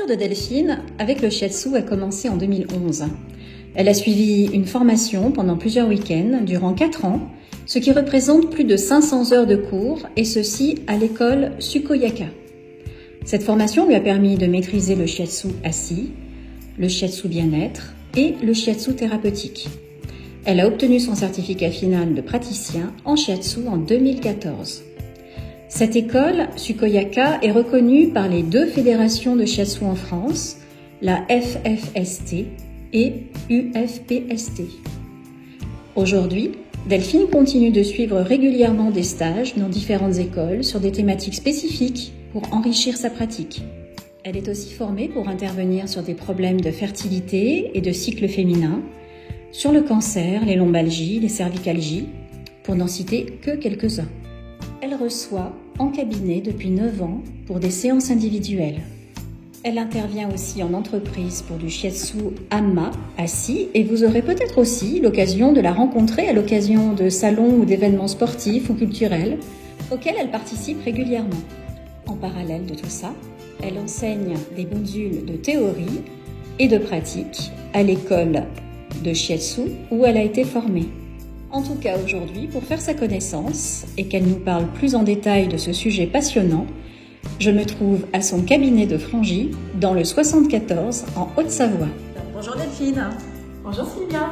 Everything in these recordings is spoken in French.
de Delphine avec le shiatsu a commencé en 2011. Elle a suivi une formation pendant plusieurs week-ends durant 4 ans, ce qui représente plus de 500 heures de cours, et ceci à l'école Sukoyaka. Cette formation lui a permis de maîtriser le shiatsu assis, le shiatsu bien-être et le shiatsu thérapeutique. Elle a obtenu son certificat final de praticien en shiatsu en 2014. Cette école, Sukoyaka, est reconnue par les 2 fédérations de shiatsu en France, la FFST et UFPST. Aujourd'hui, Delphine continue de suivre régulièrement des stages dans différentes écoles sur des thématiques spécifiques pour enrichir sa pratique. Elle est aussi formée pour intervenir sur des problèmes de fertilité et de cycle féminin, sur le cancer, les lombalgies, les cervicalgies, pour n'en citer que quelques-uns. Elle reçoit en cabinet depuis 9 ans pour des séances individuelles. Elle intervient aussi en entreprise pour du shiatsu amma, assis, et vous aurez peut-être aussi l'occasion de la rencontrer à l'occasion de salons ou d'événements sportifs ou culturels auxquels elle participe régulièrement. En parallèle de tout ça, elle enseigne des modules de théorie et de pratique à l'école de shiatsu où elle a été formée. En tout cas aujourd'hui, pour faire sa connaissance et qu'elle nous parle plus en détail de ce sujet passionnant, je me trouve à son cabinet de Frangy, dans le 74, en Haute-Savoie. Bonjour Delphine. Bonjour Sylvia.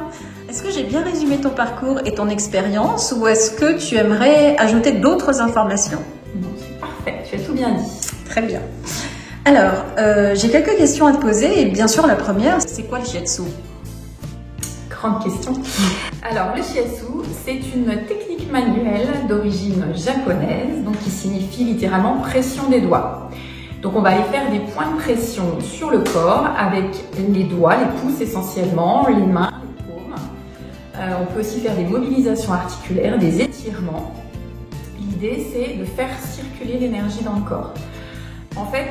Est-ce que j'ai bien résumé ton parcours et ton expérience, ou est-ce que tu aimerais ajouter d'autres informations? Non, c'est parfait, tu as tout bien dit. Très bien. Alors, j'ai quelques questions à te poser, et bien sûr la première, c'est quoi le shiatsu? Grande question. Alors, le shiatsu, c'est une technique manuelle d'origine japonaise, donc qui signifie littéralement pression des doigts. Donc, on va aller faire des points de pression sur le corps avec les doigts, les pouces essentiellement, les mains, les paumes. On peut aussi faire des mobilisations articulaires, des étirements. L'idée, c'est de faire circuler l'énergie dans le corps. En fait,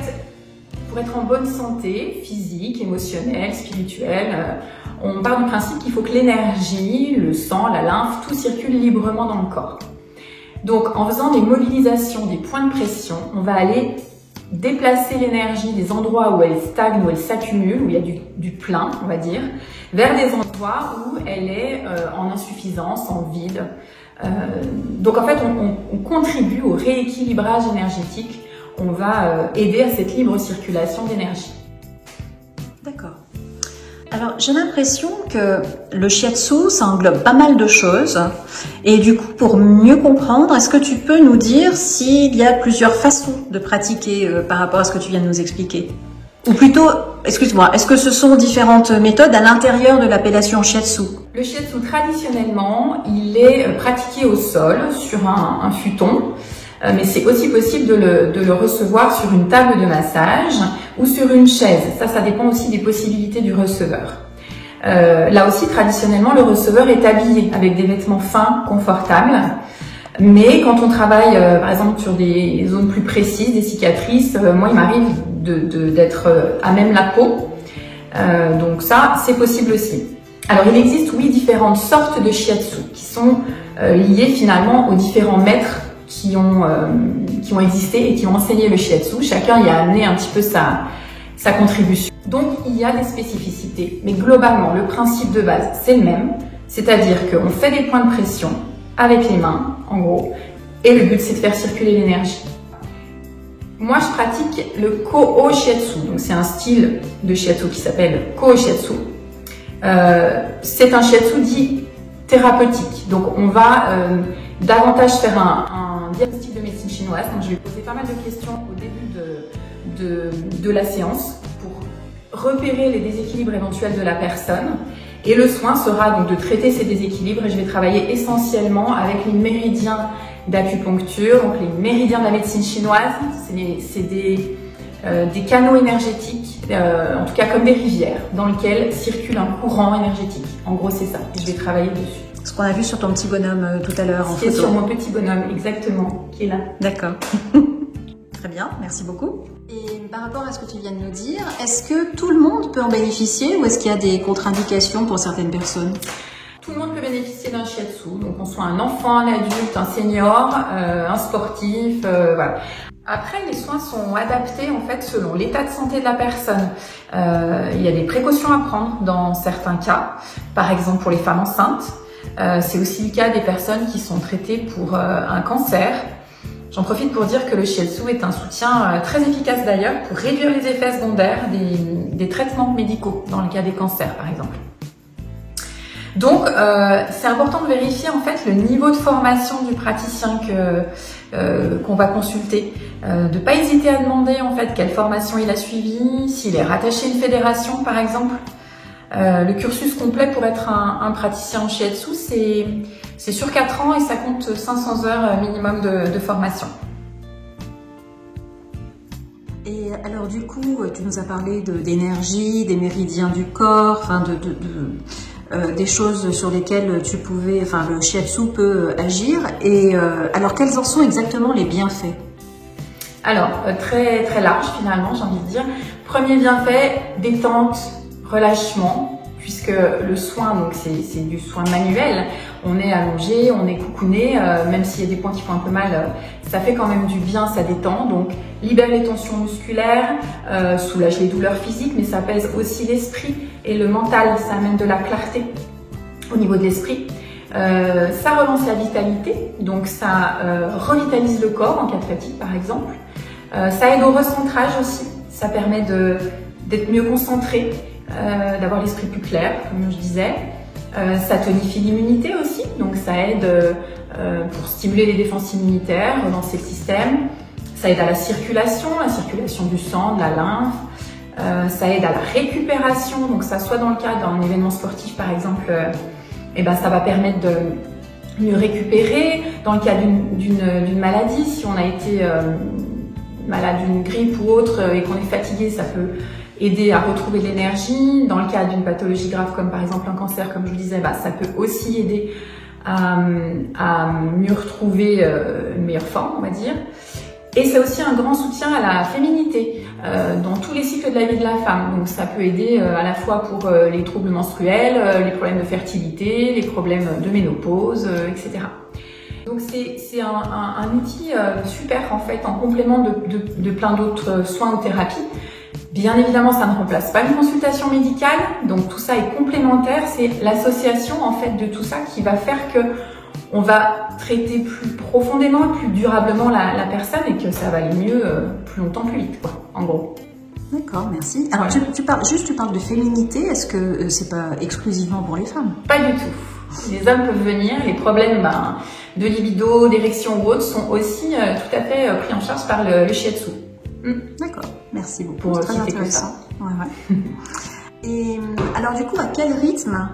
pour être en bonne santé physique, émotionnelle, spirituelle, on part du principe qu'il faut que l'énergie, le sang, la lymphe, tout circule librement dans le corps. Donc, en faisant des mobilisations, des points de pression, on va aller déplacer l'énergie des endroits où elle stagne, où elle s'accumule, où il y a du plein, on va dire, vers des endroits où elle est en insuffisance, en vide. Donc, en fait, on contribue au rééquilibrage énergétique. On va aider à cette libre circulation d'énergie. D'accord. Alors, j'ai l'impression que le shiatsu, ça englobe pas mal de choses. Et du coup, pour mieux comprendre, est-ce que tu peux nous dire s'il y a plusieurs façons de pratiquer par rapport à ce que tu viens de nous expliquer? Ou plutôt, excuse-moi, est-ce que ce sont différentes méthodes à l'intérieur de l'appellation shiatsu? Le shiatsu, traditionnellement, il est pratiqué au sol, sur un futon. Mais c'est aussi possible de le recevoir sur une table de massage ou sur une chaise. Ça dépend aussi des possibilités du receveur. Là aussi, traditionnellement, le receveur est habillé avec des vêtements fins, confortables. Mais quand on travaille, par exemple, sur des zones plus précises, des cicatrices, moi, il m'arrive d'être à même la peau. Donc ça, c'est possible aussi. Alors, il existe, oui, différentes sortes de shiatsu qui sont liées finalement aux différents maîtres qui ont existé et qui ont enseigné le shiatsu. Chacun y a amené un petit peu sa contribution. Donc, il y a des spécificités. Mais globalement, le principe de base, c'est le même. C'est-à-dire qu'on fait des points de pression avec les mains, en gros. Et le but, c'est de faire circuler l'énergie. Moi, je pratique le Koho Shiatsu. Donc, c'est un style de shiatsu qui s'appelle Koho Shiatsu. C'est un shiatsu dit thérapeutique. Donc, on va davantage faire un diagnostic de médecine chinoise. Donc, je vais poser pas mal de questions au début de la séance pour repérer les déséquilibres éventuels de la personne. Et le soin sera donc de traiter ces déséquilibres, et je vais travailler essentiellement avec les méridiens d'acupuncture, donc les méridiens de la médecine chinoise. C'est des canaux énergétiques, en tout cas comme des rivières, dans lesquels circule un courant énergétique. En gros, c'est ça. Et je vais travailler dessus. Ce qu'on a vu sur ton petit bonhomme tout à l'heure en photo. C'est sur mon petit bonhomme, exactement, qui est là. D'accord. Très bien, merci beaucoup. Et par rapport à ce que tu viens de nous dire, est-ce que tout le monde peut en bénéficier ou est-ce qu'il y a des contre-indications pour certaines personnes? Tout le monde peut bénéficier d'un shiatsu, donc qu'on soit un enfant, un adulte, un senior, un sportif, voilà. Après, les soins sont adaptés en fait selon l'état de santé de la personne. Il y a des précautions à prendre dans certains cas, par exemple pour les femmes enceintes. C'est aussi le cas des personnes qui sont traitées pour un cancer. J'en profite pour dire que le shiatsu est un soutien très efficace d'ailleurs pour réduire les effets secondaires des traitements médicaux dans le cas des cancers par exemple. Donc c'est important de vérifier en fait le niveau de formation du praticien qu'on va consulter, de pas hésiter à demander en fait quelle formation il a suivi, s'il est rattaché à une fédération par exemple. Le cursus complet pour être un praticien en shiatsu, c'est sur 4 ans et ça compte 500 heures minimum de formation. Et alors du coup, tu nous as parlé d'énergie, des méridiens du corps, enfin des choses sur lesquelles le shiatsu peut agir. Et alors quels en sont exactement les bienfaits? Alors très très large finalement, j'ai envie de dire. Premier bienfait, détente, relâchement, puisque le soin, donc c'est du soin manuel, on est allongé, on est coucouné, même s'il y a des points qui font un peu mal, ça fait quand même du bien, ça détend, donc libère les tensions musculaires, soulage les douleurs physiques, mais ça apaise aussi l'esprit et le mental, ça amène de la clarté au niveau de l'esprit. Ça relance la vitalité, donc ça revitalise le corps en cas de fatigue par exemple. Ça aide au recentrage aussi, ça permet d'être mieux concentré, d'avoir l'esprit plus clair, comme je disais. Ça tonifie l'immunité aussi, donc ça aide pour stimuler les défenses immunitaires, relancer le système. Ça aide à la circulation du sang, de la lymphe. Ça aide à la récupération, donc ça soit dans le cadre d'un événement sportif par exemple, ça va permettre de mieux récupérer. Dans le cas d'une maladie, si on a été malade d'une grippe ou autre et qu'on est fatigué, ça peut aider à retrouver de l'énergie. Dans le cas d'une pathologie grave comme par exemple un cancer, comme je vous disais, ça peut aussi aider à mieux retrouver une meilleure forme, on va dire. Et c'est aussi un grand soutien à la féminité dans tous les cycles de la vie de la femme. Donc ça peut aider à la fois pour les troubles menstruels, les problèmes de fertilité, les problèmes de ménopause, etc. Donc c'est un outil super en fait, en complément de plein d'autres soins ou thérapies. Bien évidemment, ça ne remplace pas une consultation médicale, donc tout ça est complémentaire. C'est l'association en fait de tout ça qui va faire que on va traiter plus profondément, plus durablement la personne et que ça va aller mieux plus longtemps, plus vite, quoi, en gros. D'accord, merci. Alors tu parles de féminité, est-ce que c'est pas exclusivement pour les femmes? Pas du tout. Les hommes peuvent venir, les problèmes de libido, d'érection ou autres sont aussi tout à fait pris en charge par le shiatsu. D'accord, merci beaucoup. Pour très intéressant. Ouais. Et alors du coup, à quel rythme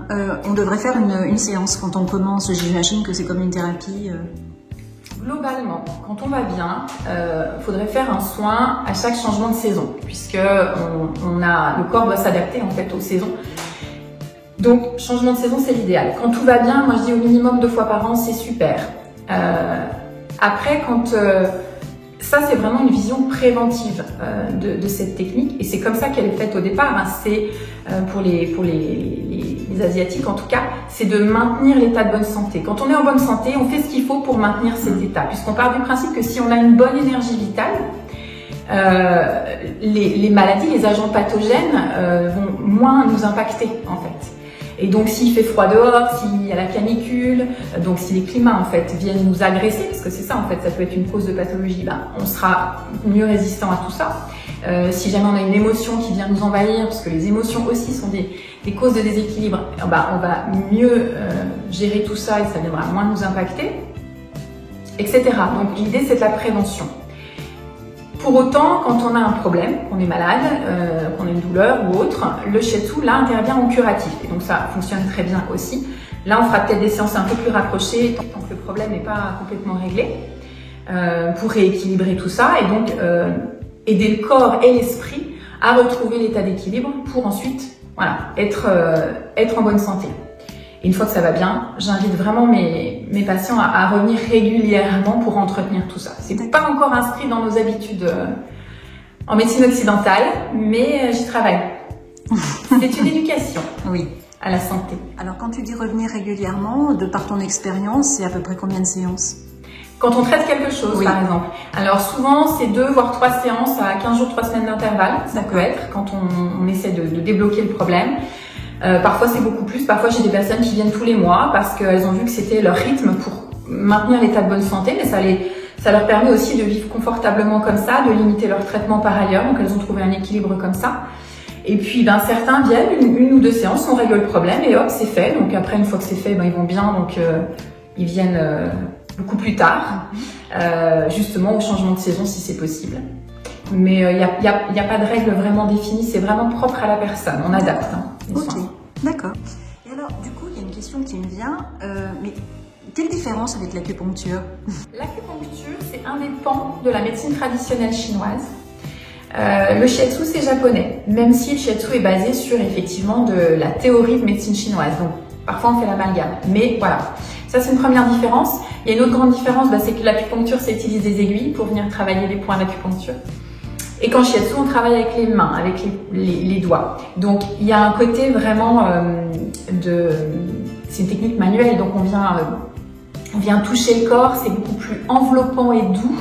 on devrait faire une séance quand on commence? J'imagine que c'est comme une thérapie. Globalement, quand on va bien, faudrait faire un soin à chaque changement de saison, puisque le corps doit s'adapter en fait aux saisons. Donc, changement de saison, c'est l'idéal. Quand tout va bien, moi je dis au minimum 2 fois par an, c'est super. Après, ça, c'est vraiment une vision préventive de cette technique et c'est comme ça qu'elle est faite au départ. C'est pour les Asiatiques en tout cas, c'est de maintenir l'état de bonne santé. Quand on est en bonne santé, on fait ce qu'il faut pour maintenir cet état, puisqu'on part du principe que si on a une bonne énergie vitale, les maladies, les agents pathogènes vont moins nous impacter en fait. Et donc s'il fait froid dehors, s'il y a la canicule, donc si les climats en fait viennent nous agresser, parce que c'est ça en fait, ça peut être une cause de pathologie, on sera mieux résistant à tout ça. Si jamais on a une émotion qui vient nous envahir, parce que les émotions aussi sont des causes de déséquilibre, on va mieux gérer tout ça et ça viendra moins nous impacter, etc. Donc l'idée c'est de la prévention. Pour autant, quand on a un problème, qu'on est malade, qu'on a une douleur ou autre, le shiatsu là intervient en curatif. Et donc ça fonctionne très bien aussi. Là, on fera peut-être des séances un peu plus rapprochées tant que le problème n'est pas complètement réglé, pour rééquilibrer tout ça et donc aider le corps et l'esprit à retrouver l'état d'équilibre pour ensuite être en bonne santé. Et une fois que ça va bien, j'invite vraiment mes patients à revenir régulièrement pour entretenir tout ça. C'est pas encore inscrit dans nos habitudes en médecine occidentale, mais j'y travaille. C'est une éducation à la santé. Alors quand tu dis revenir régulièrement, de par ton expérience, c'est à peu près combien de séances? Quand on traite quelque chose, Oui. par exemple. Alors souvent, c'est 2 voire 3 séances à 15 jours, 3 semaines d'intervalle. Ça peut être quand on essaie de débloquer le problème. Parfois, c'est beaucoup plus. Parfois, j'ai des personnes qui viennent tous les mois parce qu'elles ont vu que c'était leur rythme pour maintenir l'état de bonne santé, mais ça leur permet aussi de vivre confortablement comme ça, de limiter leur traitement par ailleurs. Donc, elles ont trouvé un équilibre comme ça. Et puis, certains viennent, une ou 2 séances, on règle le problème et hop, c'est fait. Donc après, une fois que c'est fait, ils vont bien. Donc, ils viennent beaucoup plus tard, justement au changement de saison si c'est possible. Mais il n'y a pas de règle vraiment définie, c'est vraiment propre à la personne, on adapte les soins. Ok, d'accord. Et alors, du coup, il y a une question qui me vient, mais quelle différence avec l'acupuncture? L'acupuncture, c'est un des pans de la médecine traditionnelle chinoise. Le shiatsu, c'est japonais, même si le shiatsu est basé sur effectivement de la théorie de médecine chinoise. Donc, parfois on fait l'amalgame, mais voilà. Ça, c'est une première différence. Il y a une autre grande différence, c'est que l'acupuncture, ça utilise des aiguilles pour venir travailler les points d'acupuncture. Et qu'en shiatsu, on travaille avec les mains, avec les doigts. Donc, il y a un côté vraiment c'est une technique manuelle, donc on vient toucher le corps, c'est beaucoup plus enveloppant et doux.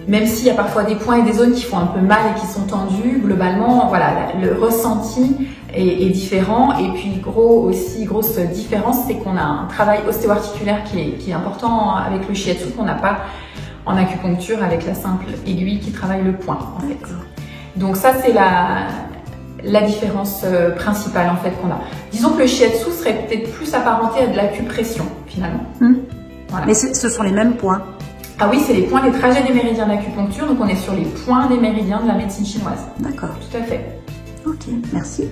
Même s'il y a parfois des points et des zones qui font un peu mal et qui sont tendues, globalement, voilà, le ressenti est différent. Et puis, grosse différence, c'est qu'on a un travail ostéo-articulaire qui est important avec le shiatsu, qu'on n'a pas en acupuncture avec la simple aiguille qui travaille le point, en fait. Donc ça, c'est la différence principale, en fait, qu'on a. Disons que le shiatsu serait peut-être plus apparenté à de l'acupression, finalement. Voilà. Mais ce sont les mêmes points. Ah oui, c'est les points des trajets des méridiens d'acupuncture, donc on est sur les points des méridiens de la médecine chinoise. D'accord. Tout à fait. Ok, merci.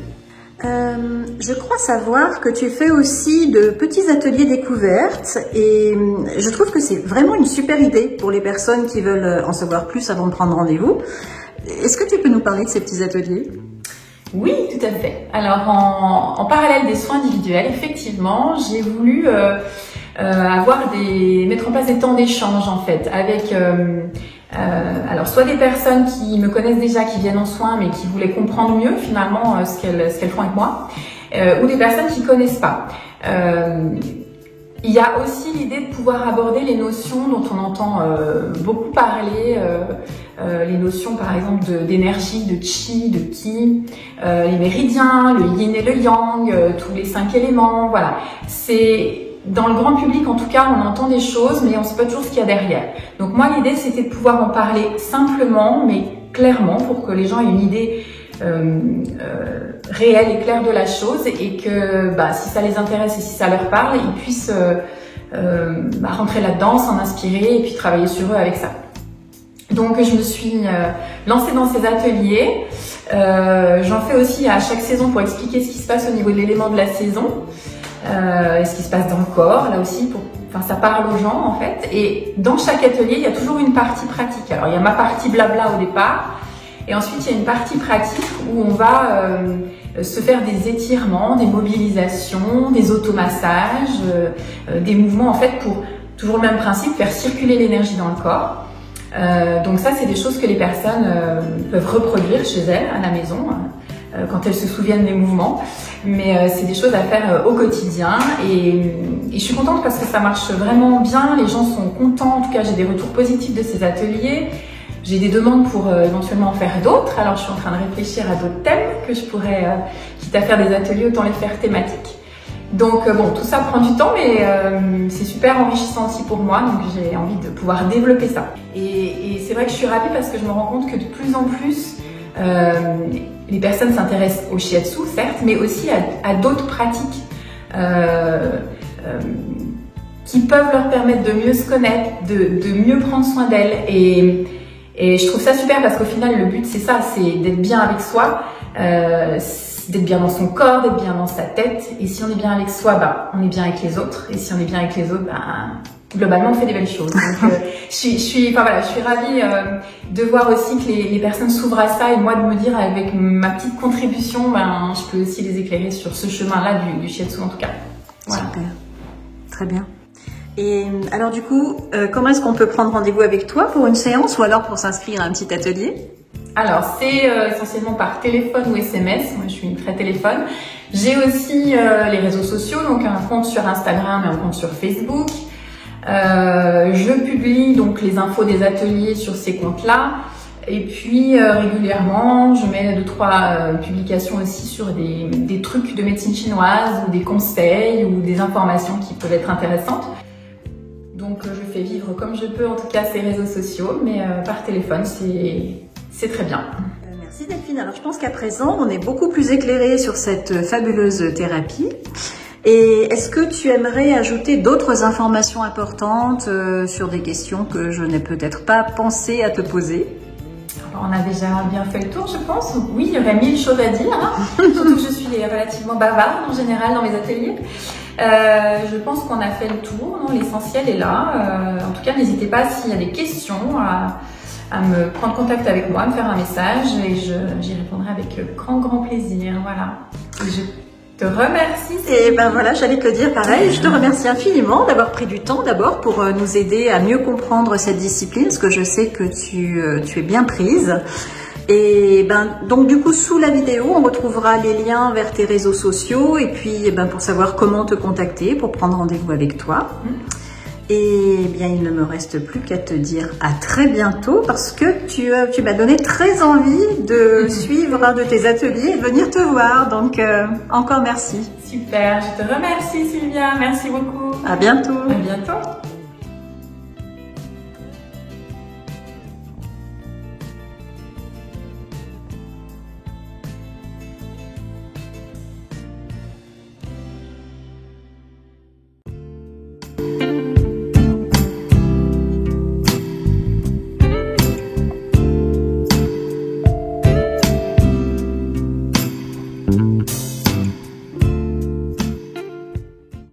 Je crois savoir que tu fais aussi de petits ateliers découvertes et je trouve que c'est vraiment une super idée pour les personnes qui veulent en savoir plus avant de prendre rendez-vous. Est-ce que tu peux nous parler de ces petits ateliers? Oui, tout à fait. Alors, en parallèle des soins individuels, effectivement, j'ai voulu mettre en place des temps d'échange, en fait, avec alors soit des personnes qui me connaissent déjà, qui viennent en soins, mais qui voulaient comprendre mieux finalement ce qu'elles font avec moi, ou des personnes qui connaissent pas. Il y a aussi l'idée de pouvoir aborder les notions dont on entend beaucoup parler, les notions par exemple d'énergie, de chi, de ki, les méridiens, le yin et le yang, tous les 5 éléments, voilà. Dans le grand public, en tout cas, on entend des choses, mais on ne sait pas toujours ce qu'il y a derrière. Donc moi, l'idée, c'était de pouvoir en parler simplement, mais clairement, pour que les gens aient une idée réelle et claire de la chose, et que si ça les intéresse et si ça leur parle, ils puissent rentrer là-dedans, s'en inspirer et puis travailler sur eux avec ça. Donc je me suis lancée dans ces ateliers. J'en fais aussi à chaque saison pour expliquer ce qui se passe au niveau de l'élément de la saison. Ce qui se passe dans le corps, là aussi, ça parle aux gens en fait. Et dans chaque atelier, il y a toujours une partie pratique. Alors il y a ma partie blabla au départ, et ensuite il y a une partie pratique où on va se faire des étirements, des mobilisations, des automassages, des mouvements en fait pour, toujours le même principe, faire circuler l'énergie dans le corps. Donc ça, c'est des choses que les personnes peuvent reproduire chez elles, à la maison, quand elles se souviennent des mouvements. Mais c'est des choses à faire au quotidien et je suis contente parce que ça marche vraiment bien, les gens sont contents, en tout cas j'ai des retours positifs de ces ateliers, j'ai des demandes pour éventuellement en faire d'autres, alors je suis en train de réfléchir à d'autres thèmes que je pourrais, quitte à faire des ateliers, autant les faire thématiques. Donc tout ça prend du temps, mais c'est super enrichissant aussi pour moi, donc j'ai envie de pouvoir développer ça. Et c'est vrai que je suis ravie parce que je me rends compte que de plus en plus, les personnes s'intéressent au shiatsu, certes, mais aussi à d'autres pratiques qui peuvent leur permettre de mieux se connaître, de mieux prendre soin d'elles. Et je trouve ça super parce qu'au final, le but, c'est ça, c'est d'être bien avec soi, d'être bien dans son corps, d'être bien dans sa tête. Et si on est bien avec soi, on est bien avec les autres. Et si on est bien avec les autres, globalement, on fait des belles choses. Donc, je suis ravie de voir aussi que les personnes s'ouvrent à ça et moi de me dire avec ma petite contribution, je peux aussi les éclairer sur ce chemin-là du shiatsu en tout cas. Voilà. Super, très bien. Et alors du coup, comment est-ce qu'on peut prendre rendez-vous avec toi pour une séance ou alors pour s'inscrire à un petit atelier? Alors c'est essentiellement par téléphone ou SMS, moi je suis une très téléphone. J'ai aussi les réseaux sociaux, donc un compte sur Instagram et un compte sur Facebook. Je publie donc les infos des ateliers sur ces comptes-là. Et puis régulièrement, je mets 2-3 publications aussi sur des trucs de médecine chinoise ou des conseils ou des informations qui peuvent être intéressantes. Donc je fais vivre comme je peux en tout cas ces réseaux sociaux, mais par téléphone c'est très bien. Merci Delphine. Alors je pense qu'à présent on est beaucoup plus éclairé sur cette fabuleuse thérapie. Et est-ce que tu aimerais ajouter d'autres informations importantes sur des questions que je n'ai peut-être pas pensé à te poser ? On a déjà bien fait le tour, je pense. Oui, il y aurait 1000 choses à dire, hein. Surtout que je suis relativement bavarde en général dans mes ateliers. Je pense qu'on a fait le tour, l'essentiel est là. En tout cas, n'hésitez pas s'il y a des questions à me prendre contact avec moi, à me faire un message et j'y répondrai avec grand plaisir. Voilà. Je te remercie. Et ben voilà, j'allais te le dire pareil. Je te remercie infiniment d'avoir pris du temps d'abord pour nous aider à mieux comprendre cette discipline, parce que je sais que tu es bien prise. Et ben donc du coup sous la vidéo, on retrouvera les liens vers tes réseaux sociaux et puis pour savoir comment te contacter pour prendre rendez-vous avec toi. Et bien il ne me reste plus qu'à te dire à très bientôt, parce que tu m'as donné très envie de suivre un de tes ateliers et de venir te voir. Donc encore merci. Super, je te remercie Sylvia, merci beaucoup. À bientôt. À bientôt.